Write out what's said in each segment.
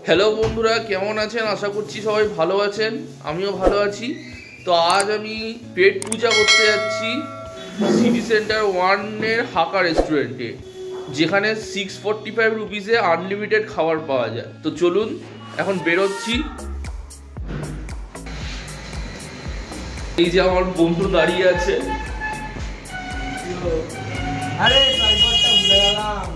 Hello বন্ধুরা, কেমন আছেন? আশা করছি সবাই ভালো আছেন, আমিও ভালো আছি। তো আজ আমি পেট পূজা করতে যাচ্ছি সিটি সেন্টার 1-এর হাকা রেস্টুরেন্টে, যেখানে 645 রুপিসে আনলিমিটেড খাবার পাওয়া যায়। তো চলুন এখন বেরোচ্ছি। এই যে আমার বন্ধু দাঁড়িয়ে আছে। আরে ড্রাইভারটা ভুলে গেলাম।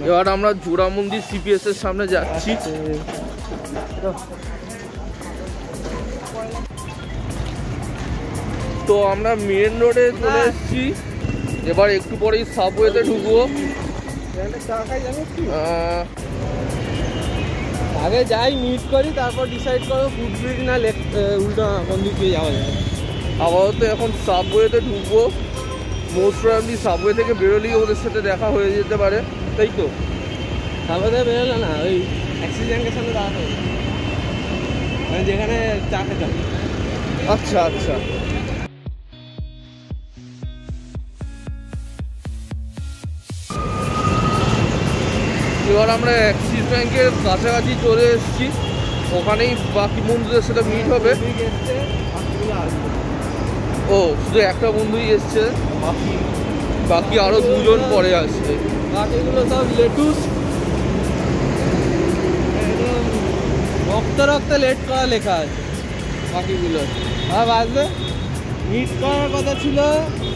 এবার আমরা জোড়া মন্দির সিপিএস এর সামনে যাচ্ছি। তো আমরা মেন রোডে চলে এসেছি। এবার একটু পরেই সাবওয়েতে ঢুকবো। আগে যাই মিট করি, তারপর ডিসাইড করো ফুড ব্রিজ না উল্টো কোন দিক দিয়ে যাওয়া যায়। আপাতত এখন সাবওয়েতে ঢুকবো। মোস্ট প্রবাবলি সাবওয়ে থেকে বেরোলেই ওদের সাথে দেখা হয়ে যেতে পারে, তাই তো? সাবওয়ে বেরোলো না, ওই অ্যাক্সিডেন্টের সামনে দাঁড়াতে হবে, মানে যেখানে চা খেতাম। আচ্ছা আচ্ছা। এবার আমরা অ্যাক্সিস ব্যাংকের কাছাকাছি চলে এসেছি। ওখানেই বাকি বন্ধুদের সাথে মিট হবে। ও, শুধু একটা বন্ধুই এসছে, বাকি আরো দুজন পরে আসছে। বাকিগুলো সব লেটুস, রক্ত রক্ত লেট করা লেখা আছে বাকিগুলো। আর বাজবে মিট করার কথা ছিল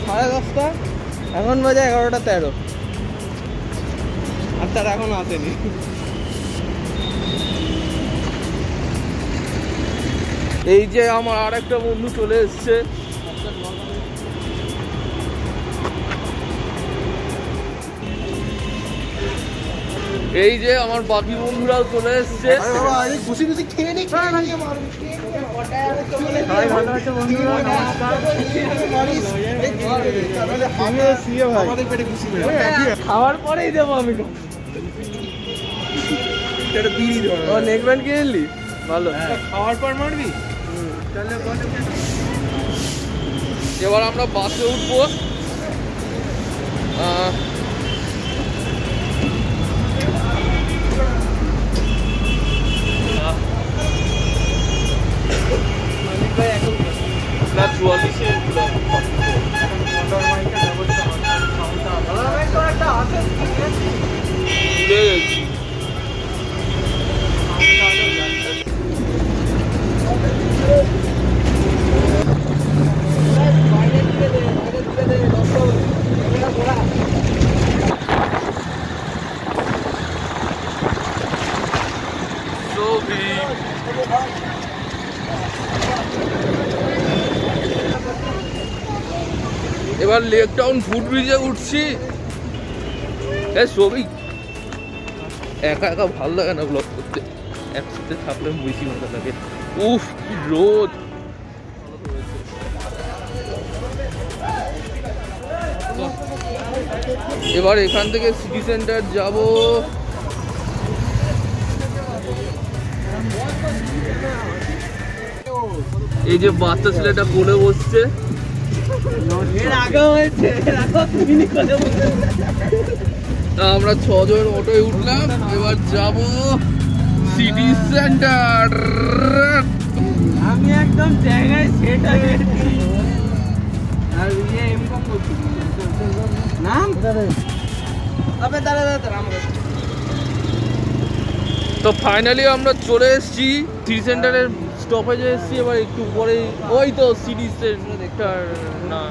10:30, এখন বাজে 11:13, আর তার এখনো আসেনি। এই যে আমার আর একটা বন্ধু চলে এসছে। এই যে আমার বাকি বন্ধুরাও চলে এসছে। খাওয়ার পরেই দেবো আমি। ও নেকব্যান্ড কিনে নিলি? ভালো, খাওয়ার পর মারবি। এবার আমরা বাসে উঠবো। না 44-এ উঠলাম। ভুলে গেছি। এবার লেক টাউন ফুড ব্রিজে উঠছি। সবই একা একা ভালো লাগে না ব্লগ করতে, একসাথে থাকলে বেশি ভালো লাগে। উফ, কি রোদ! এবার এখান থেকে সিটি সেন্টার যাব। এই যে বাচ্চা ছেলেটা কোলে বসছে। আমরা 6 জন অটোয় উঠলাম। এবার যাব সিটি সেন্টার। আমি একদম জায়গায় সেট হয়ে গেছি। আর ইয়ে এমকম করছি নাম আবে দাঁড়া। তো ফাইনালি আমরা চলে এসেছি সিটি সেন্টারের স্টপেজে এসেছি। এবার একটু পরে ওই তো সিটি সেন্টার না।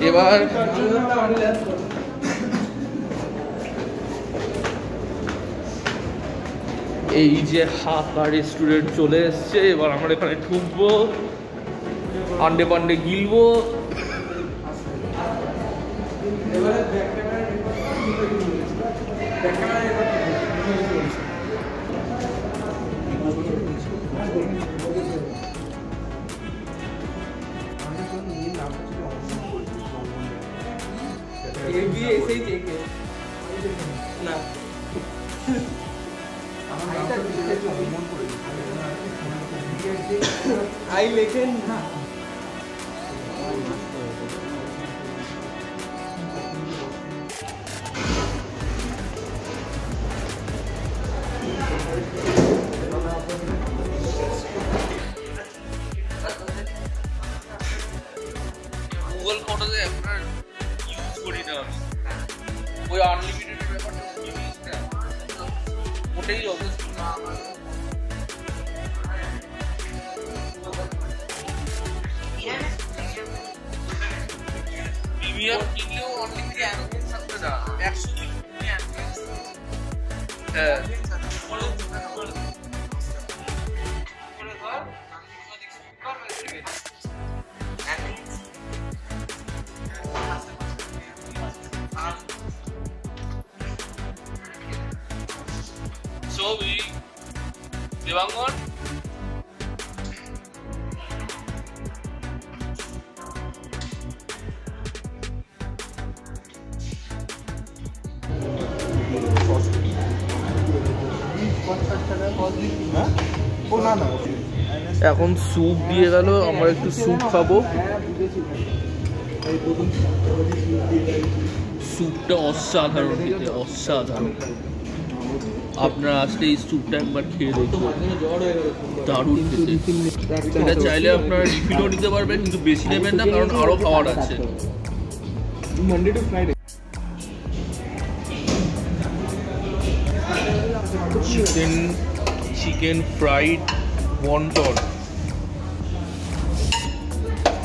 এবার এই যে হাকা রেস্টুরেন্ট চলে এসছে। এবার আমরা এখানে ঢুকবো, আন্ডে পান্ডে গিলবো। না আই লেখেন না। ওই আনলিমিটেডের ব্যাপারটা ওটাই যথেষ্ট। প্রিমিয়াম কিনলেও অনলিমিটেড অ্যানোভেন্স থাকবে না, 100 হ্যাঁ ছবি দেবাঙ্গন এখন স্যুপ দিয়ে গেল, আমরা একটু স্যুপ খাবো। স্যুপটা অসাধারণ খেতে, অসাধারণ। আপনারা আসলে এই স্যুপটা একবার খেয়ে দেখুন, দারুণ খেতে। এটা চাইলে আপনারা রিফিলও নিতে পারবেন, কিন্তু বেশি নেবেন না, কারণ আরো খাওয়ার আছে। চিকেন ফ্রাইড ওয়ন্টন,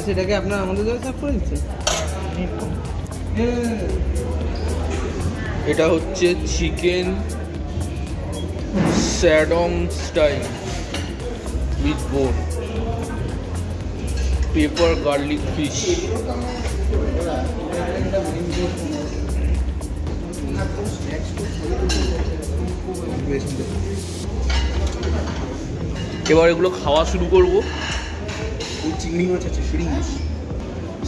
সেটাকে আপনারা আমাদের জন্য সার্ভ করে দিচ্ছেন। এটা হচ্ছে চিকেন স্যাডং style with bone, pepper garlic fish. এবার এগুলো খাওয়া শুরু করব। চিংড়ি মাছ আছে,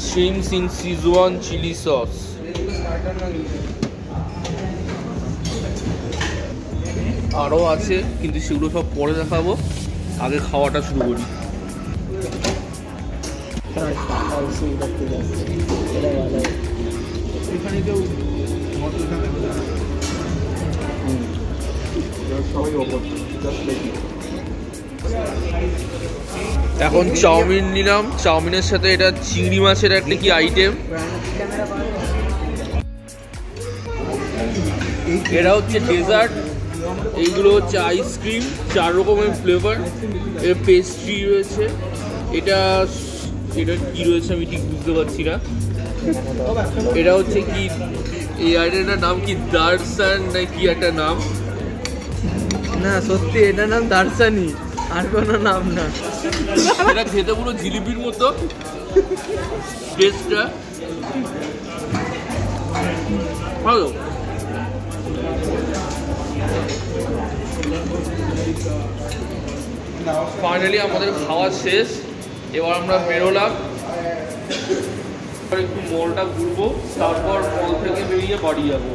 shrimps in Szechuan chilli sauce. আরও আছে, কিন্তু সেগুলো সব পরে দেখাবো, আগে খাওয়াটা শুরু করি। এখন চাউমিন নিলাম, চাউমিনের সাথে এটা চিংড়ি মাছের একটা কি আইটেম, এটা হচ্ছে ডেজার্ট, এইগুলো হচ্ছে আইসক্রিম, 4 রকমের ফ্লেভার, এর পেস্ট্রি রয়েছে। এটা এটা কি রয়েছে আমি ঠিক বুঝতে পারছি না। এটা হচ্ছে কি, এই আইটেমটার নাম কি দারসান না কি একটা নাম? না সত্যি এটার নাম দারসানি, আর কোনো নাম না। এটা খেতে পুরো জিলিপির মতো টেস্টটা, ভালো। ফাইনালি আমাদের খাওয়া শেষ, এবার আমরা বেরোলাম। একটু মলটা ঘুরবো, তারপর মল থেকে বেরিয়ে বাড়ি যাবো।